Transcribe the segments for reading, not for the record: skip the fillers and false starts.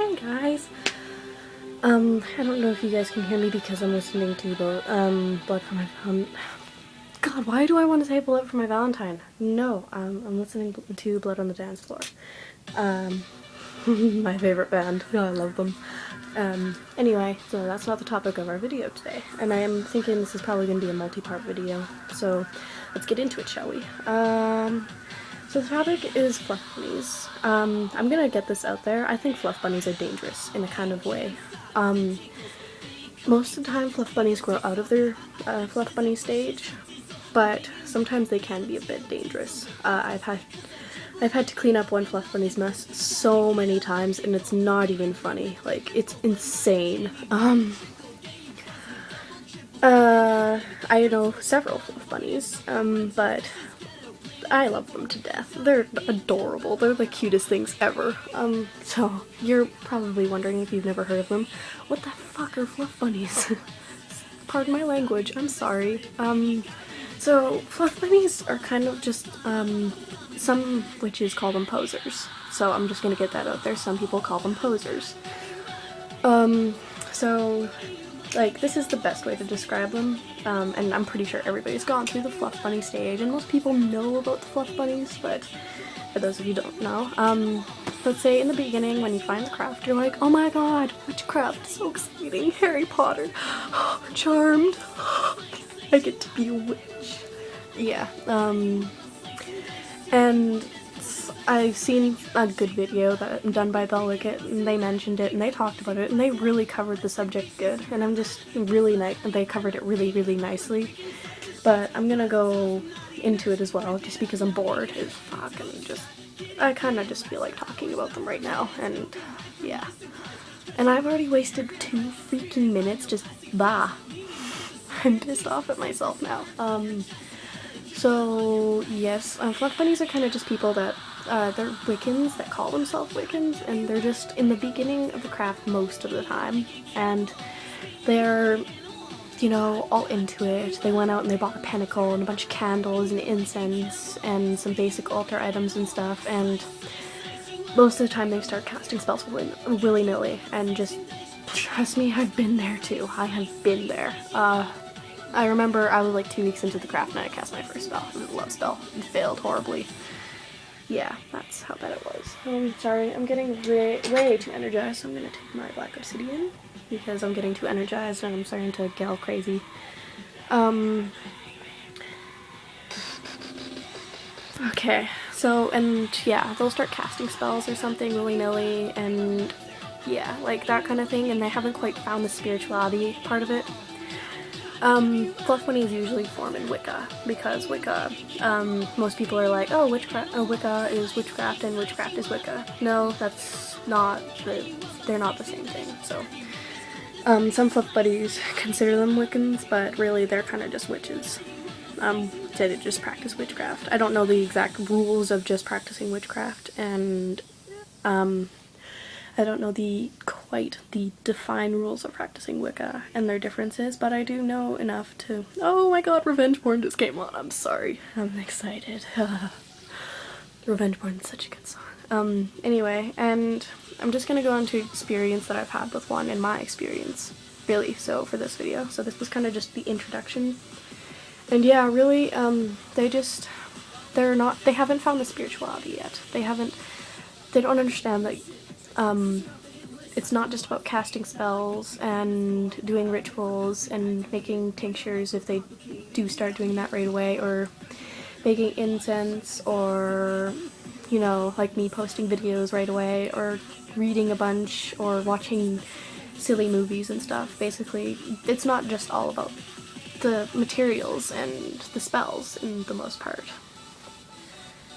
Hi guys. I don't know if you guys can hear me because I'm listening to the Blood for My God, why do I want to say Blood for My Valentine? No, I'm listening to Blood on the Dance Floor. My favorite band. Oh, I love them. Anyway, so that's not the topic of our video today, and I am thinking this is probably going to be a multi-part video, so let's get into it, shall we? So the topic is fluff bunnies. I'm gonna get this out there. I think fluff bunnies are dangerous in a kind of way. Most of the time fluff bunnies grow out of their fluff bunny stage, but sometimes they can be a bit dangerous. I've had to clean up one fluff bunny's mess so many times, and it's not even funny. Like, it's insane. I know several fluff bunnies, but I love them to death. They're adorable. They're the cutest things ever. So you're probably wondering if you've never heard of them. What the fuck are fluff bunnies? Pardon my language, I'm sorry. So fluff bunnies are kind of just, some witches call them posers. So I'm just gonna get that out there. Some people call them posers. So, like, this is the best way to describe them, and I'm pretty sure everybody's gone through the fluff bunny stage, and most people know about the fluff bunnies, but for those of you who don't know, let's say in the beginning when you find the craft, you're like, oh my god, witchcraft, so exciting, Harry Potter, charmed, I get to be a witch. Yeah, and I've seen a good video that done by the Wicca, and they mentioned it, and they talked about it, and they really covered the subject good, and I'm just really nice, they covered it really, really nicely, but I'm gonna go into it as well, just because I'm bored as fuck, and I kinda just feel like talking about them right now, and yeah. And I've already wasted 2 freaking minutes just, I'm pissed off at myself now. So yes, fluff bunnies are kind of just people that, they're Wiccans that call themselves Wiccans, and they're just in the beginning of the craft most of the time, and they're, you know, all into it. They went out and they bought a pentacle and a bunch of candles and incense and some basic altar items and stuff, and most of the time they start casting spells willy-nilly, and just, trust me, I've been there too. I have been there. I remember I was like 2 weeks into the craft and I cast my first spell. It was a love spell. It failed horribly. Yeah, that's how bad it was. Sorry, I'm getting way too energized, so I'm gonna take my black obsidian because I'm getting too energized and I'm starting to get all crazy. Okay, so, and yeah, they'll start casting spells or something willy-nilly, and yeah, like that kind of thing, and they haven't quite found the spirituality part of it. Fluff bunnies usually form in Wicca, because Wicca, most people are like, oh, Wicca is witchcraft and witchcraft is Wicca. No, that's not they're not the same thing, so. Some fluff buddies consider them Wiccans, but really they're kind of just witches. They just practice witchcraft. I don't know the exact rules of just practicing witchcraft, and, I don't know quite the defined rules of practicing Wicca and their differences, but I do know enough to— oh my god, Revenge Porn just came on, I'm sorry. I'm excited. Revenge Porn is such a good song. Anyway, and I'm just gonna go into experience that I've had with one, in my experience, really, so for this video. So this was kind of just the introduction. And yeah, really, they haven't found the spirituality yet. They don't understand that it's not just about casting spells and doing rituals and making tinctures if they do start doing that right away, or making incense, or, you know, like me posting videos right away, or reading a bunch, or watching silly movies and stuff. Basically, it's not just all about the materials and the spells in the most part.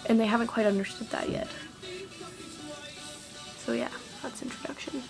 And they haven't quite understood that yet. So yeah, that's introduction.